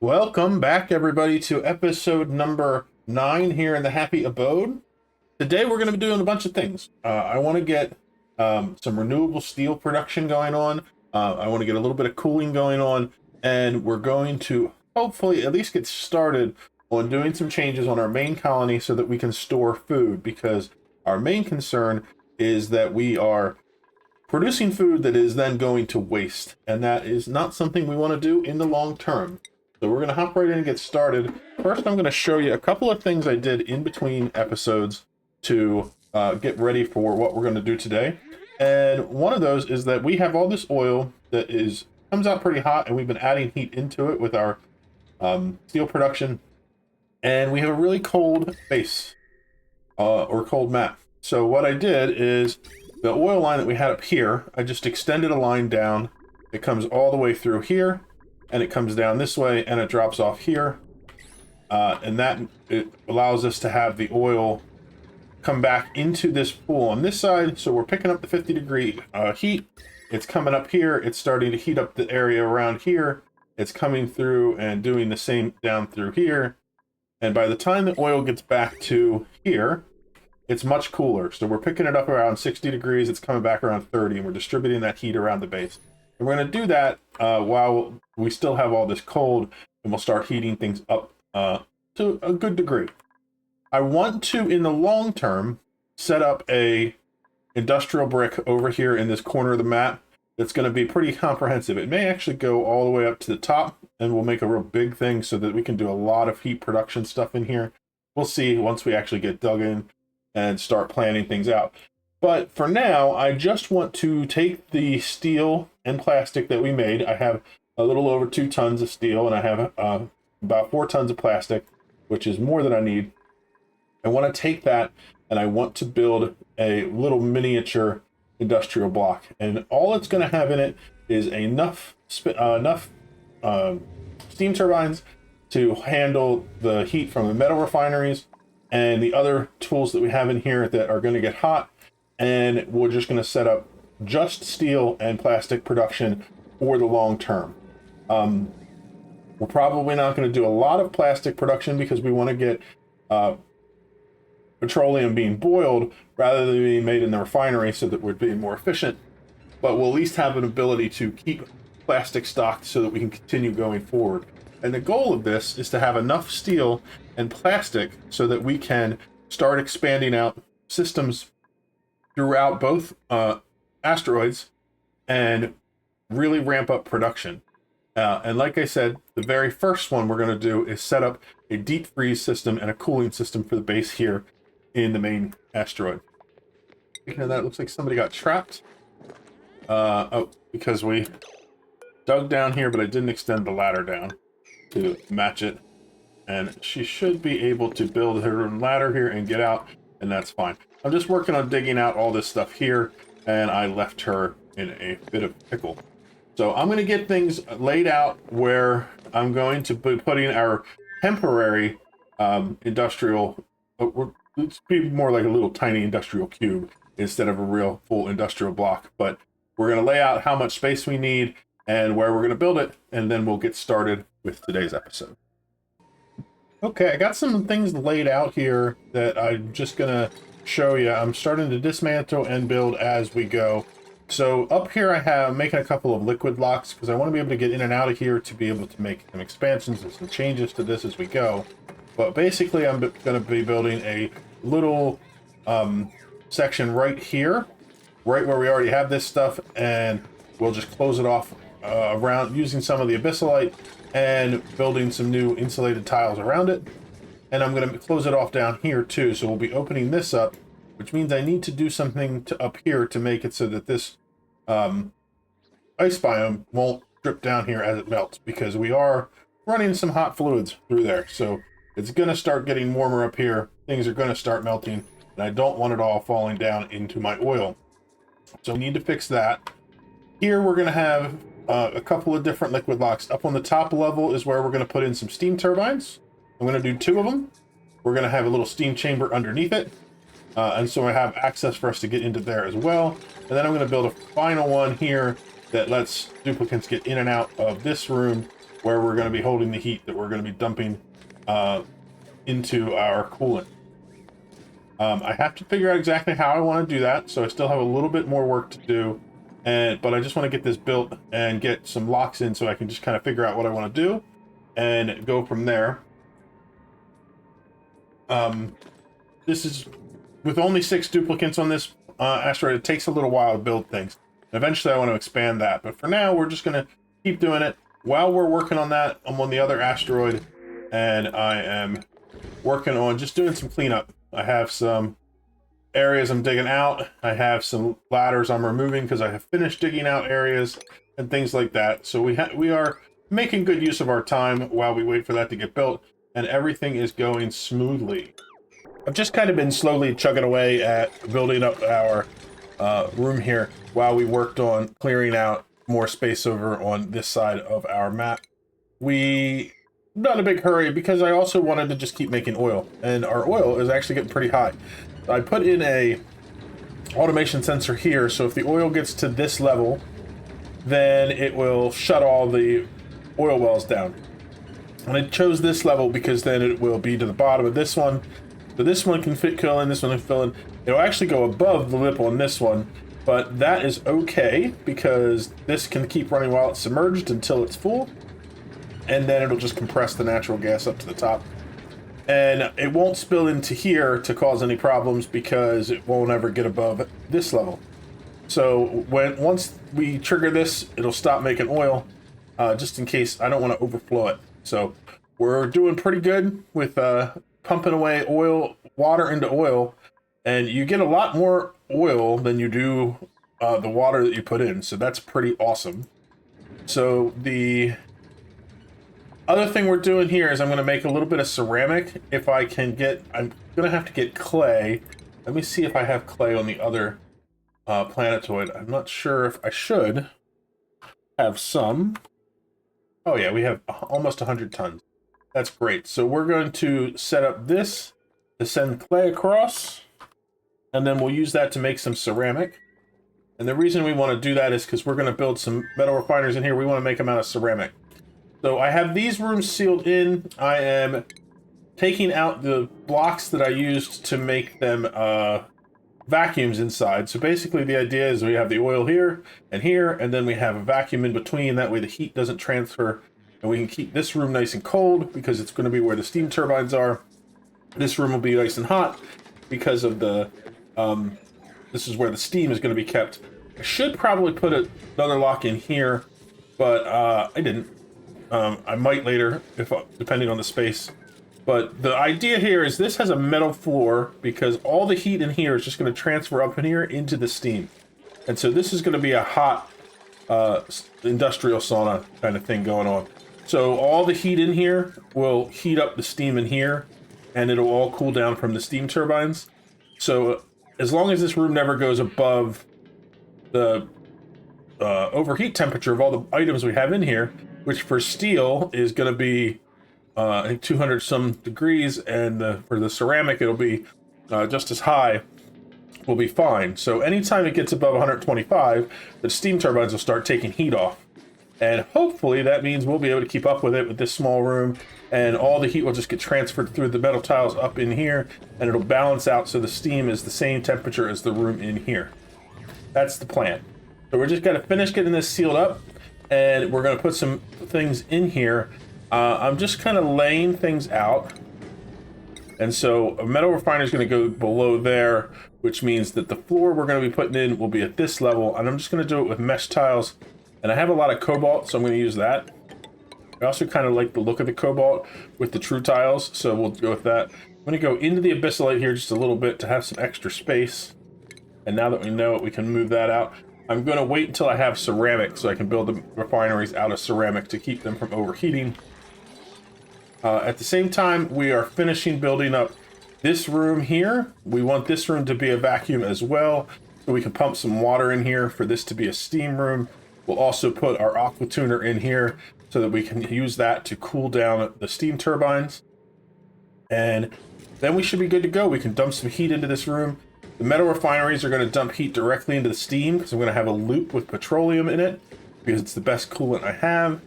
Welcome back, everybody, to episode number 9 here in the Happy Abode. Today, we're going to be doing a bunch of things. I want to get some renewable steel production going on. I want to get a little bit of cooling going on. And we're going to hopefully at least get started on doing some changes on our main colony so that we can store food. Because our main concern is that we are producing food that is then going to waste. And that is not something we want to do in the long term. So we're going to hop right in and get started. First, I'm going to show you a couple of things I did in between episodes to get ready for what we're going to do today. And one of those is that we have all this oil that comes out pretty hot, and we've been adding heat into it with our steel production. And we have a really cold base or cold mat. So what I did is the oil line that we had up here, I just extended a line down. It comes all the way through here. And it comes down this way and it drops off here. And that it allows us to have the oil come back into this pool on this side. So we're picking up the 50-degree heat. It's coming up here. It's starting to heat up the area around here. It's coming through and doing the same down through here. And by the time the oil gets back to here, it's much cooler. So we're picking it up around 60 degrees. It's coming back around 30, and we're distributing that heat around the base. And we're going to do that while we still have all this cold, and we'll start heating things up to a good degree. I want to, in the long term, set up a industrial brick over here in this corner of the map that's going to be pretty comprehensive. It may actually go all the way up to the top, and we'll make a real big thing so that we can do a lot of heat production stuff in here. We'll see once we actually get dug in and start planning things out. But for now, I just want to take the steel and plastic that we made. I have a little over 2 tons of steel, and I have about 4 tons of plastic, which is more than I need. I want to take that, and I want to build a little miniature industrial block. And all it's going to have in it is enough steam turbines to handle the heat from the metal refineries and the other tools that we have in here that are going to get hot. And we're just going to set up just steel and plastic production for the long term. We're probably not going to do a lot of plastic production because we want to get petroleum being boiled rather than being made in the refinery so that we're being more efficient. But we'll at least have an ability to keep plastic stocked so that we can continue going forward. And the goal of this is to have enough steel and plastic so that we can start expanding out systems throughout both asteroids and really ramp up production. And like I said, the very first one we're going to do is set up a deep freeze system and a cooling system for the base here in the main asteroid. Speaking of that, it looks like somebody got trapped. Because we dug down here, but I didn't extend the ladder down to match it. And she should be able to build her own ladder here and get out, and that's fine. I'm just working on digging out all this stuff here, and I left her in a bit of pickle. So I'm going to get things laid out where I'm going to be putting our temporary industrial, it's be more like a little tiny industrial cube instead of a real full industrial block. But we're going to lay out how much space we need and where we're going to build it, and then we'll get started with today's episode. Okay, I got some things laid out here that I'm just going to show you. I'm starting to dismantle and build as we go. So up here I'm making a couple of liquid locks because I want to be able to get in and out of here to be able to make some expansions and some changes to this as we go. But basically I'm going to be building a little section right here, right where we already have this stuff, and we'll just close it off around using some of the abyssalite and building some new insulated tiles around it. And I'm going to close it off down here too. So we'll be opening this up, which means I need to do something to up here to make it so that this ice biome won't drip down here as it melts, because we are running some hot fluids through there. So it's going to start getting warmer up here. Things are going to start melting, and I don't want it all falling down into my oil. So we need to fix that. Here we're going to have a couple of different liquid locks. Up on the top level is where we're going to put in some steam turbines. I'm going to do 2 of them. We're going to have a little steam chamber underneath it. And so I have access for us to get into there as well. And then I'm going to build a final one here that lets duplicants get in and out of this room where we're going to be holding the heat that we're going to be dumping into our coolant. I have to figure out exactly how I want to do that, so I still have a little bit more work to do, but I just want to get this built and get some locks in so I can just kind of figure out what I want to do and go from there. This is, with only 6 duplicates on this asteroid, it takes a little while to build things. Eventually I want to expand that, but for now we're just going to keep doing it. While we're working on that, I'm on the other asteroid, and I am working on just doing some cleanup. I have some areas I'm digging out. I have some ladders I'm removing because I have finished digging out areas and things like that. So we are making good use of our time while we wait for that to get built, and everything is going smoothly. I've just kind of been slowly chugging away at building up our room here while we worked on clearing out more space over on this side of our map. Not a big hurry because I also wanted to just keep making oil, and our oil is actually getting pretty high. I put in a automation sensor here, so if the oil gets to this level, then it will shut all the oil wells down. And I chose this level because then it will be to the bottom of this one. So this one can fill in, this one can fill in. It'll actually go above the lip on this one, but that is okay because this can keep running while it's submerged until it's full. And then it'll just compress the natural gas up to the top. And it won't spill into here to cause any problems because it won't ever get above this level. So once we trigger this, it'll stop making oil, just in case I don't want to overflow it. So we're doing pretty good with pumping away water into oil, and you get a lot more oil than you do the water that you put in. So that's pretty awesome. So the other thing we're doing here is I'm going to make a little bit of ceramic. If I can I'm going to have to get clay. Let me see if I have clay on the other planetoid. I'm not sure if I should have some. Oh yeah, we have almost 100 tons. That's great. So we're going to set up this to send clay across, and then we'll use that to make some ceramic. And the reason we want to do that is because we're going to build some metal refiners in here. We want to make them out of ceramic. So I have these rooms sealed in. I am taking out the blocks that I used to make them vacuums inside. So basically the idea is we have the oil here, and then we have a vacuum in between. That way the heat doesn't transfer, and we can keep this room nice and cold because it's going to be where the steam turbines are. This room will be nice and hot because of the, this is where the steam is going to be kept. I should probably put another lock in here, but I didn't. I might later, depending on the space. But the idea here is this has a metal floor because all the heat in here is just going to transfer up in here into the steam. And so this is going to be a hot industrial sauna kind of thing going on. So all the heat in here will heat up the steam in here, and it'll all cool down from the steam turbines. So as long as this room never goes above the overheat temperature of all the items we have in here, which for steel is going to be I think 200 some degrees, and for the ceramic it'll be just as high, will be fine. So anytime it gets above 125, the steam turbines will start taking heat off, and hopefully that means we'll be able to keep up with it with this small room, and all the heat will just get transferred through the metal tiles up in here, and it'll balance out so the steam is the same temperature as the room in here. That's the plan. So we're just going to finish getting this sealed up, and we're going to put some things in here. I'm just kind of laying things out. And so a metal refiner is going to go below there, which means that the floor we're going to be putting in will be at this level. And I'm just going to do it with mesh tiles. And I have a lot of cobalt, so I'm going to use that. I also kind of like the look of the cobalt with the true tiles, so we'll go with that. I'm going to go into the abyssalite here just a little bit to have some extra space. And now that we know it, we can move that out. I'm going to wait until I have ceramic so I can build the refineries out of ceramic to keep them from overheating. At the same time, we are finishing building up this room here. We want this room to be a vacuum as well, so we can pump some water in here for this to be a steam room. We'll also put our aqua tuner in here so that we can use that to cool down the steam turbines. And then we should be good to go. We can dump some heat into this room. The metal refineries are going to dump heat directly into the steam because I'm going to have a loop with petroleum in it because it's the best coolant I have.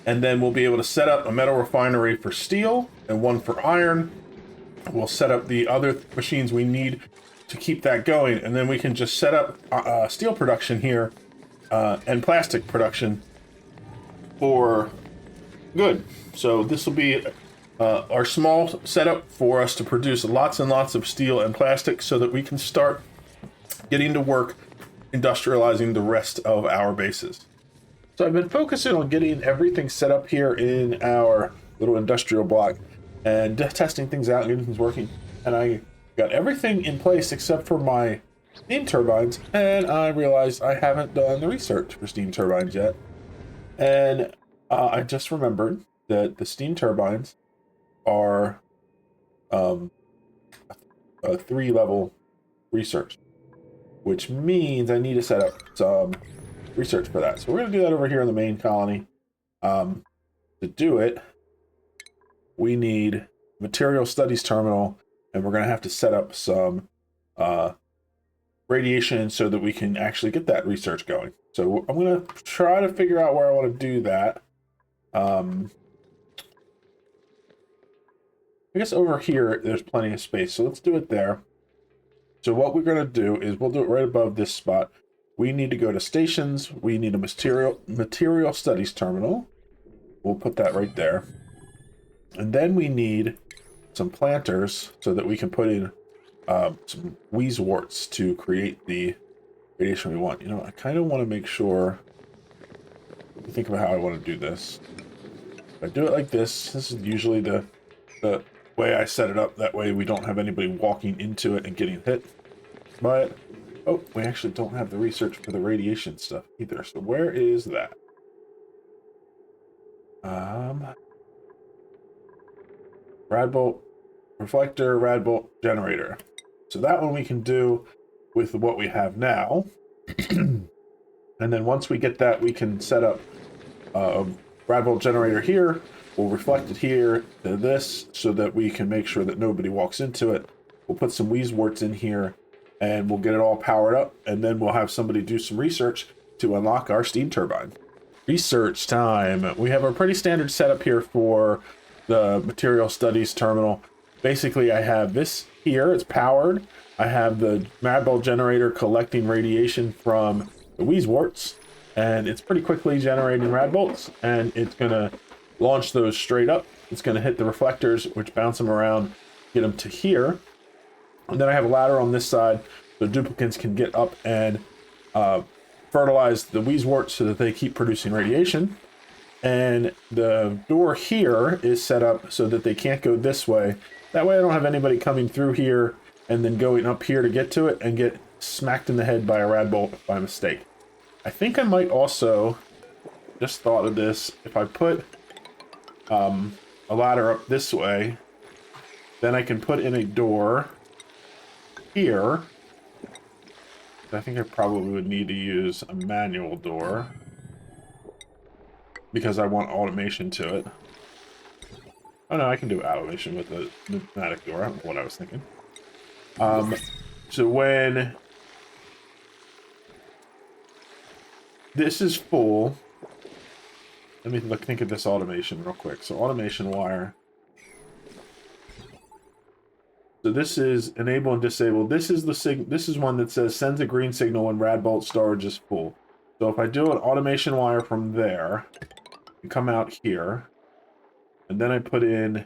And then we'll be able to set up a metal refinery for steel and one for iron. We'll set up the other machines we need to keep that going. And then we can just set up steel production here and plastic production for good. So this will be our small setup for us to produce lots and lots of steel and plastic so that we can start getting to work industrializing the rest of our bases. So I've been focusing on getting everything set up here in our little industrial block and testing things out, getting things working. And I got everything in place except for my steam turbines, and I realized I haven't done the research for steam turbines yet. And I just remembered that the steam turbines are a 3-level research, which means I need to set up some research for that. So we're going to do that over here in the main colony. To do it, we need material studies terminal, and we're going to have to set up some radiation so that we can actually get that research going. So I'm going to try to figure out where I want to do that. I guess over here, there's plenty of space. So let's do it there. So what we're going to do is we'll do it right above this spot. We need to go to stations. We need a material studies terminal. We'll put that right there. And then we need some planters so that we can put in some Weezeworts to create the radiation we want. You know, I kind of want to make sure, think about how I want to do this. If I do it like this, this is usually the way I set it up. That way we don't have anybody walking into it and getting hit by it. Oh, we actually don't have the research for the radiation stuff either. So where is that? Radbolt reflector, Radbolt generator. So that one we can do with what we have now. And then once we get that, we can set up a Radbolt generator here. We'll reflect it here to this so that we can make sure that nobody walks into it. We'll put some Weezeworts in here and we'll get it all powered up, and then we'll have somebody do some research to unlock our steam turbine. Research time. We have a pretty standard setup here for the material studies terminal. Basically, I have this here, it's powered. I have the Radbolt generator collecting radiation from the Weezeworts, and it's pretty quickly generating Radbolts, and it's gonna launch those straight up. It's gonna hit the reflectors, which bounce them around, get them to here. And then I have a ladder on this side so duplicants can get up and fertilize the Weezeworts so that they keep producing radiation. And the door here is set up so that they can't go this way. That way I don't have anybody coming through here and then going up here to get to it and get smacked in the head by a Radbolt by mistake. I think I might also, just thought of this, if I put a ladder up this way, then I can put in a door here. I think I probably would need to use a manual door because I want automation to it. Oh no, I can do automation with the pneumatic door. I don't know what I was thinking. So when this is full, let me think of this automation real quick. So automation wire. So this is enable and disable. This is this is one that says sends a green signal when Radbolt storage is full. So if I do an automation wire from there and come out here, and then I put in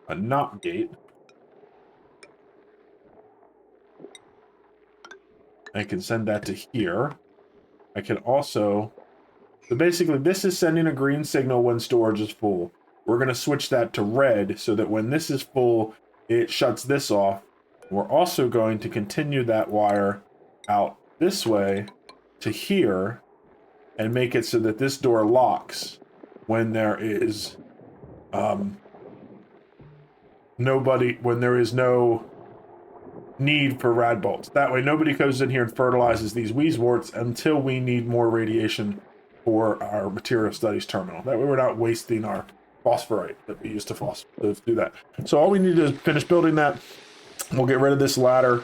a NOT gate, I can send that to here. I can also, so basically this is sending a green signal when storage is full. We're going to switch that to red so that when this is full, it shuts this off. We're also going to continue that wire out this way to here and make it so that this door locks when there is when there is no need for Radbolts. That way nobody goes in here and fertilizes these Weezeworts until we need more radiation for our material studies terminal. That way we're not wasting our phosphorite that we use to do that. So all we need to finish building that. We'll get rid of this ladder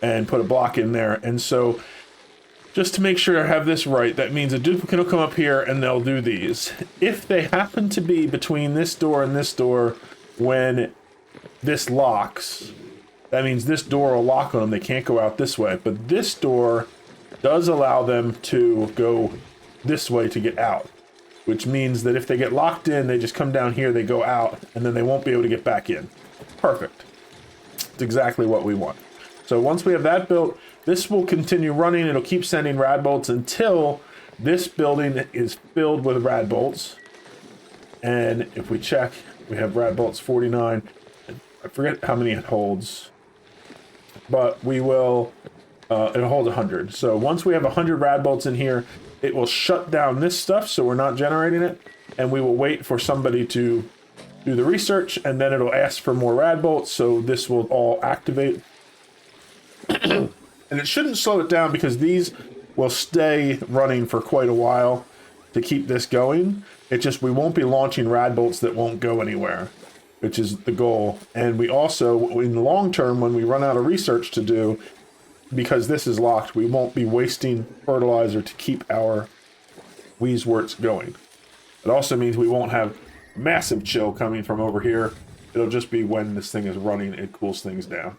and put a block in there. And so just to make sure I have this right, that means a duplicate will come up here and they'll do these. If they happen to be between this door and this door when this locks, that means this door will lock on them. They can't go out this way. But this door does allow them to go this way to get out, which means that if they get locked in, they just come down here, they go out, and then they won't be able to get back in. Perfect. It's exactly what we want. So once we have that built, this will continue running. It'll keep sending rad bolts until this building is filled with rad bolts. And if we check, we have rad bolts 49. I forget how many it holds, but we will, it'll hold 100. So once we have 100 rad bolts in here, it will shut down this stuff, so we're not generating it, and we will wait for somebody to do the research, and then it'll ask for more rad bolts, so this will all activate. And it shouldn't slow it down because these will stay running for quite a while to keep this going. It just, we won't be launching rad bolts that won't go anywhere, which is the goal. And we also, in the long term, when we run out of research to do, because this is locked, we won't be wasting fertilizer to keep our Wheezeworts going. It also means we won't have massive chill coming from over here. It'll just be when this thing is running, it cools things down.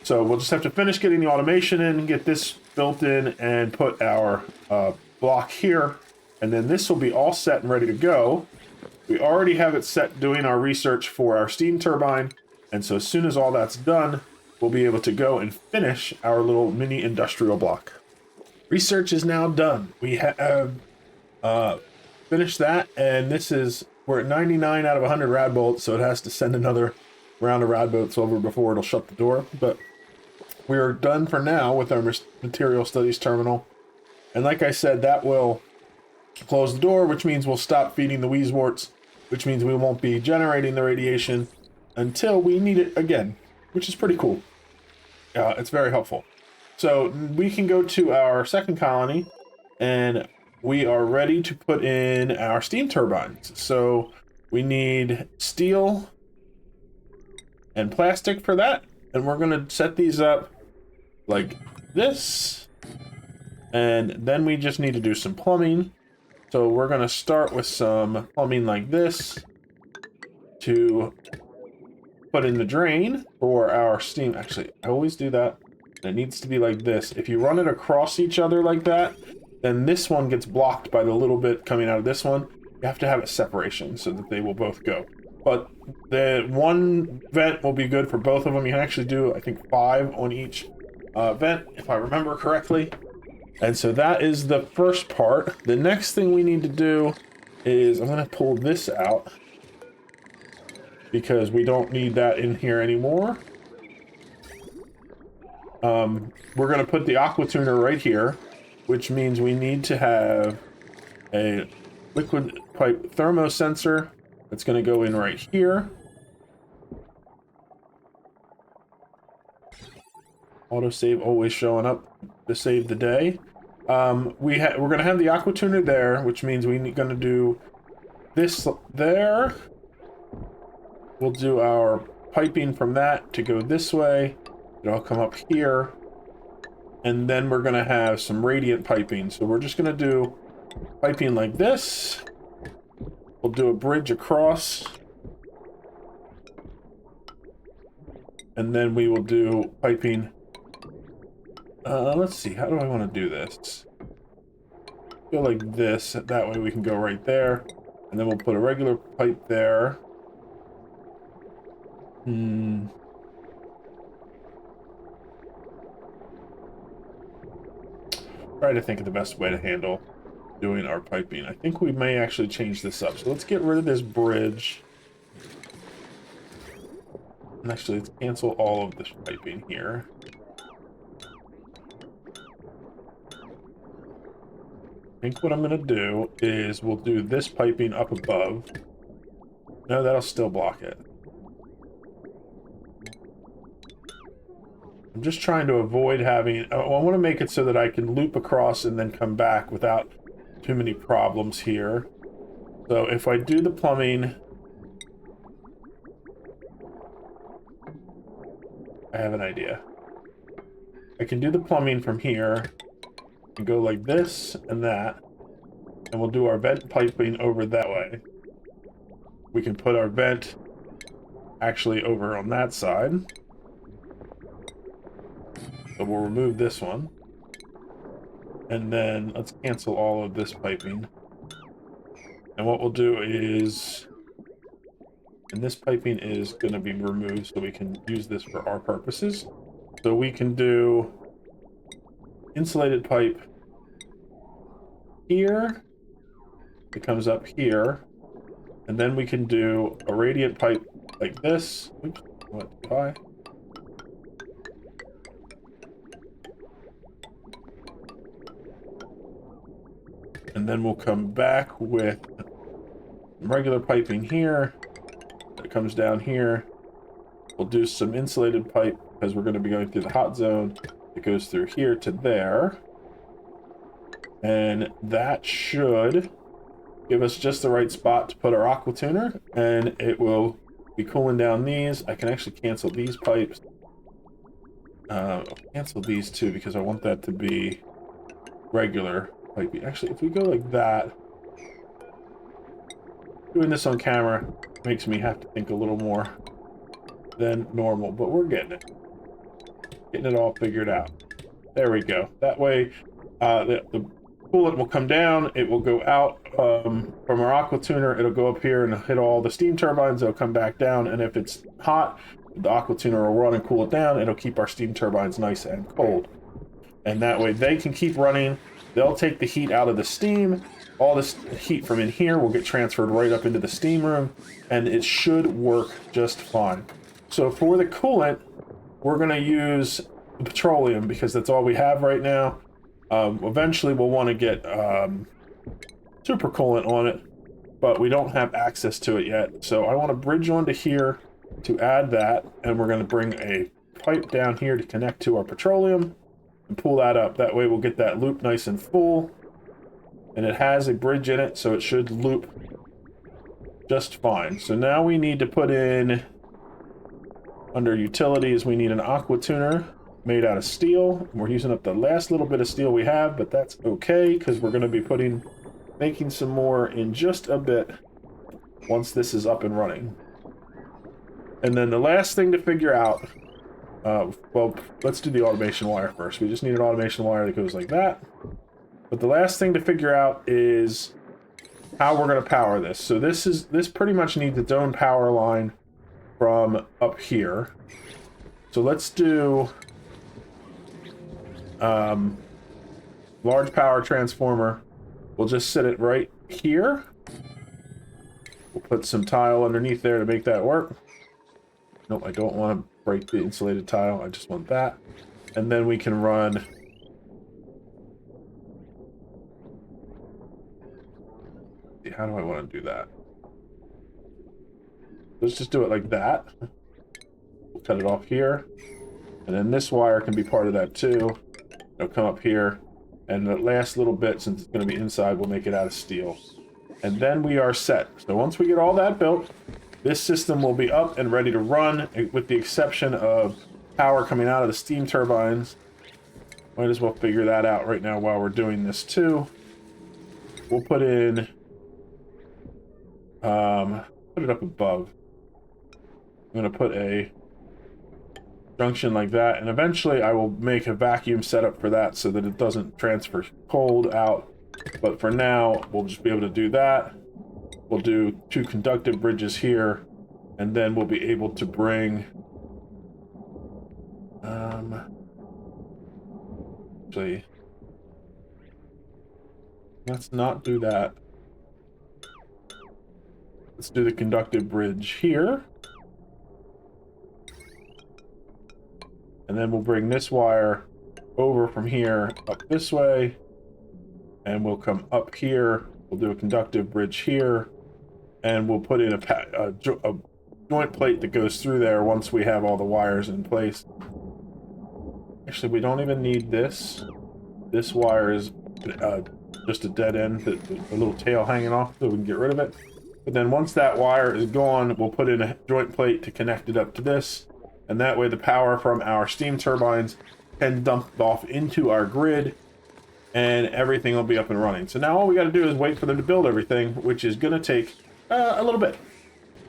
So we'll just have to finish getting the automation in, get this built in, and put our block here. And then this will be all set and ready to go. We already have it set doing our research for our steam turbine. And so as soon as all that's done, we'll be able to go and finish our little mini industrial block. Research is now done. We have finished that, and we're at 99 out of 100 rad bolts, so it has to send another round of rad bolts over before it'll shut the door. But we are done for now with our material studies terminal. And like I said, that will close the door, which means we'll stop feeding the Wheezeworts, which means we won't be generating the radiation until we need it again, which is pretty cool. It's very helpful. So we can go to our second colony, and we are ready to put in our steam turbines. So we need steel and plastic for that, and we're going to set these up like this, and then we just need to do some plumbing. So we're going to start with some plumbing like this to put in the drain for our steam. Actually, I always do that. It needs to be like this. If you run it across each other like that, then this one gets blocked by the little bit coming out of this one. You have to have a separation so that they will both go. But the one vent will be good for both of them. You can actually do, I think, 5 on each vent, if I remember correctly. And so that is the first part. The next thing we need to do is, I'm going to pull this out because we don't need that in here anymore. We're going to put the aqua tuner right here, which means we need to have a liquid pipe thermosensor that's going to go in right here. Autosave always showing up to save the day. We're going to have the aqua tuner there, which means we're going to do this there. We'll do our piping from that to go this way. It'll come up here. And then we're going to have some radiant piping. So we're just going to do piping like this. We'll do a bridge across. And then we will do piping. Let's see, how do I want to do this? Go like this. That way we can go right there. And then we'll put a regular pipe there. Try to think of the best way to handle doing our piping. I think we may actually change this up. So let's get rid of this bridge. And actually, let's cancel all of this piping here. I think what I'm going to do is we'll do this piping up above. No, that'll still block it. I'm just trying to avoid having... I want to make it so that I can loop across and then come back without too many problems here. So if I do the plumbing... I have an idea. I can do the plumbing from here. and go like this and that. And we'll do our vent piping over that way. We can put our vent actually over on that side. So we'll remove this one. And then let's cancel all of this piping. And what we'll do is, and this piping is going to be removed so we can use this for our purposes. So we can do insulated pipe here. It comes up here. And then we can do a radiant pipe like this. Oops, what did I? And then we'll come back with regular piping here. That comes down here. We'll do some insulated pipe because we're going to be going through the hot zone. It goes through here to there. And that should give us just the right spot to put our aqua tuner. And it will be cooling down these. I can actually cancel these pipes. I'll cancel these too because I want that to be regular piping. Actually, if we go like that, doing this on camera makes me have to think a little more than normal, but we're getting it. Getting it all figured out. There we go. That way, the coolant will come down. It will go out from our aqua tuner. It'll go up here and hit all the steam turbines. It'll come back down, and if it's hot, the aqua tuner will run and cool it down. It'll keep our steam turbines nice and cold. And that way they can keep running. They'll take the heat out of the steam. All this heat from in here will get transferred right up into the steam room, and it should work just fine. So for the coolant, we're going to use petroleum because that's all we have right now. Eventually we'll want to get super coolant on it, but we don't have access to it yet. So I want to bridge onto here to add that, and we're going to bring a pipe down here to connect to our petroleum and pull that up. That way we'll get that loop nice and full, and it has a bridge in it, so it should loop just fine. So now we need to put in, under utilities, we need an aqua tuner made out of steel. We're using up the last little bit of steel we have, but that's okay because we're going to be making some more in just a bit once this is up and running. And then the last thing to figure out, well, let's do the automation wire first. We just need an automation wire that goes like that. But the last thing to figure out is how we're going to power this. So this pretty much needs its own power line from up here. So let's do large power transformer. We'll just set it right here. We'll put some tile underneath there to make that work. Nope, I don't want to break the insulated tile. I just want that. And then we can run how do I want to do that? Let's just do it like that. We'll cut it off here. And then this wire can be part of that too. It'll come up here. And the last little bit, since it's going to be inside, we'll make it out of steel. And then we are set. So once we get all that built, this system will be up and ready to run, with the exception of power coming out of the steam turbines. Might as well figure that out right now while we're doing this too. We'll put in, put it up above. I'm going to put a junction like that, and eventually I will make a vacuum setup for that so that it doesn't transfer cold out. But for now, we'll just be able to do that. We'll do 2 conductive bridges here, and then we'll be able to bring actually, let's not do that. Let's do the conductive bridge here. And then we'll bring this wire over from here up this way. And we'll come up here. We'll do a conductive bridge here. And we'll put in a joint plate that goes through there once we have all the wires in place. Actually, we don't even need this. This wire is just a dead end, the little tail hanging off, so we can get rid of it. But then once that wire is gone, we'll put in a joint plate to connect it up to this. And that way the power from our steam turbines can dump off into our grid. and everything will be up and running. So now all we got to do is wait for them to build everything, which is going to take a little bit.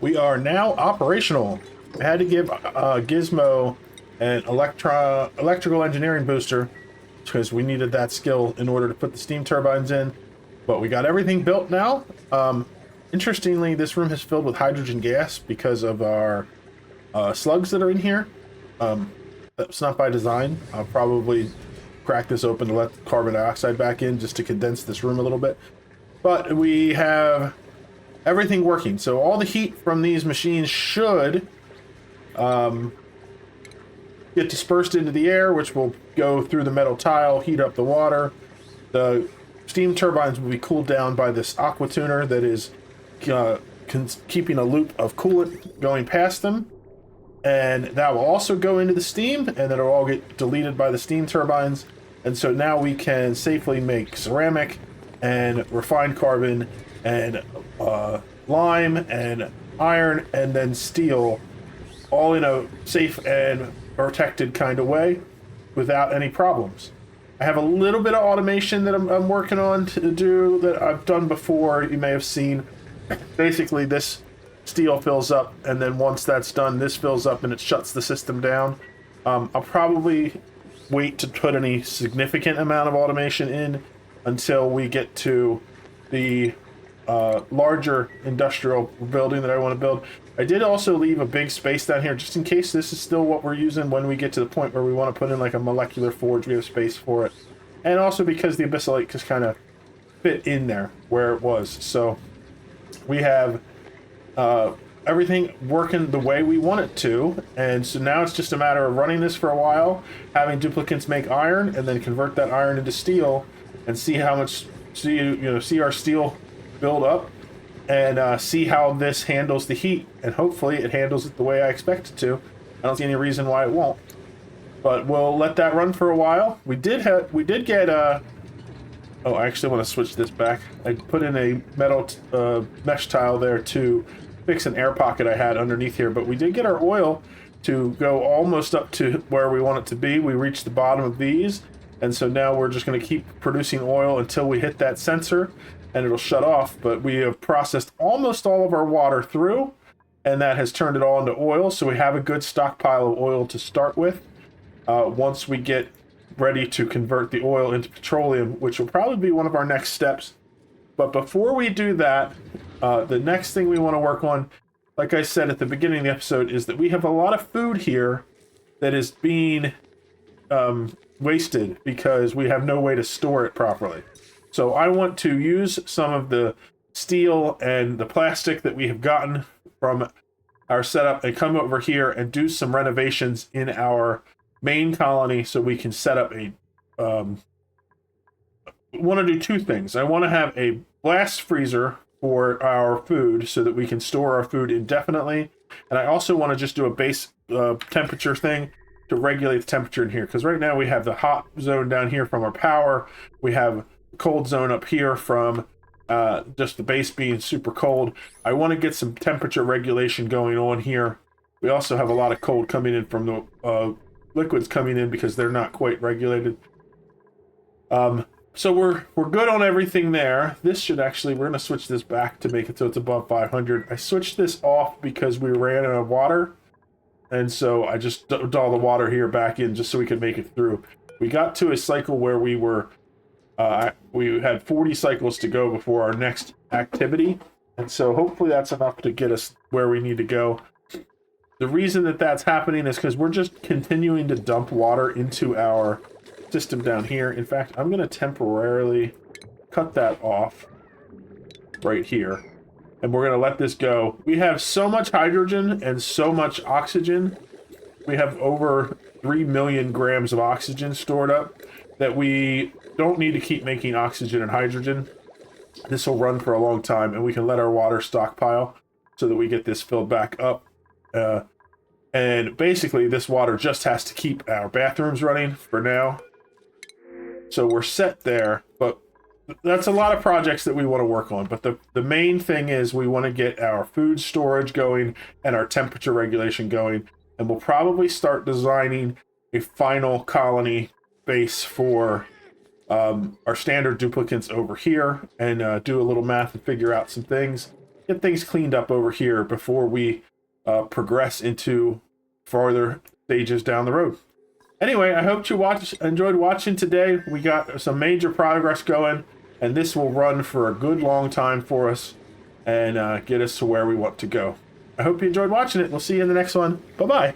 We are now operational. I had to give Gizmo an electrical engineering booster because we needed that skill in order to put the steam turbines in. But we got everything built now. Interestingly, this room is filled with hydrogen gas because of our slugs that are in here. That's not by design. I'll probably crack this open to let carbon dioxide back in just to condense this room a little bit. But we have everything working. So all the heat from these machines should get dispersed into the air, which will go through the metal tile, heat up the water. The steam turbines will be cooled down by this aqua tuner that is keeping a loop of coolant going past them. And that will also go into the steam, and then it'll all get deleted by the steam turbines. And so now we can safely make ceramic and refined carbon and lime and iron and then steel, all in a safe and protected kind of way without any problems. I have a little bit of automation that I'm working on to do that I've done before. You may have seen. Basically, this steel fills up, and then once that's done, this fills up and it shuts the system down. I'll probably wait to put any significant amount of automation in until we get to the larger industrial building that I want to build. I did also leave a big space down here just in case this is still what we're using when we get to the point where we want to put in like a molecular forge. We have space for it, and also because the abyssal just kind of fit in there where it was. So we have everything working the way we want it to, and so now it's just a matter of running this for a while, having duplicates make iron, and then convert that iron into steel, and see how much see our steel build up, and see how this handles the heat, and hopefully it handles it the way I expect it to. I don't see any reason why it won't, but we'll let that run for a while. We did get oh, I actually want to switch this back. I put in a metal mesh tile there to fix an air pocket I had underneath here, but we did get our oil to go almost up to where we want it to be. We reached the bottom of these, and so now we're just going to keep producing oil until we hit that sensor, and it'll shut off. But we have processed almost all of our water through, and that has turned it all into oil, so we have a good stockpile of oil to start with. Once we get ready to convert the oil into petroleum, which will probably be one of our next steps. But before we do that, the next thing we want to work on, like I said at the beginning of the episode, is that we have a lot of food here that is being wasted because we have no way to store it properly. So I want to use some of the steel and the plastic that we have gotten from our setup and come over here and do some renovations in our main colony so we can set up a want to do two things. I want to have a blast freezer for our food so that we can store our food indefinitely, and I also want to just do a base temperature thing to regulate the temperature in here, because right now we have the hot zone down here from our power, we have cold zone up here from just the base being super cold. I want to get some temperature regulation going on here. We also have a lot of cold coming in from the liquids coming in because they're not quite regulated. So we're good on everything there. This should actually, we're going to switch this back to make it so it's above 500. I switched this off because we ran out of water, and so I just dumped all the water here back in just so we could make it through. We got to a cycle where we were we had 40 cycles to go before our next activity, and so hopefully that's enough to get us where we need to go. The reason that that's happening is because we're just continuing to dump water into our system down here. In fact, I'm going to temporarily cut that off right here, and we're going to let this go. We have so much hydrogen and so much oxygen. We have over 3 million grams of oxygen stored up that we don't need to keep making oxygen and hydrogen. This will run for a long time, and we can let our water stockpile so that we get this filled back up. And basically, this water just has to keep our bathrooms running for now. So we're set there, but that's a lot of projects that we want to work on. But the main thing is we want to get our food storage going and our temperature regulation going. And we'll probably start designing a final colony base for our standard duplicates over here and do a little math and figure out some things. Get things cleaned up over here before we progress into farther stages down the road. Anyway, I hope you enjoyed watching today. We got some major progress going, and this will run for a good long time for us and get us to where we want to go. I hope you enjoyed watching it. We'll see you in the next one. Bye-bye.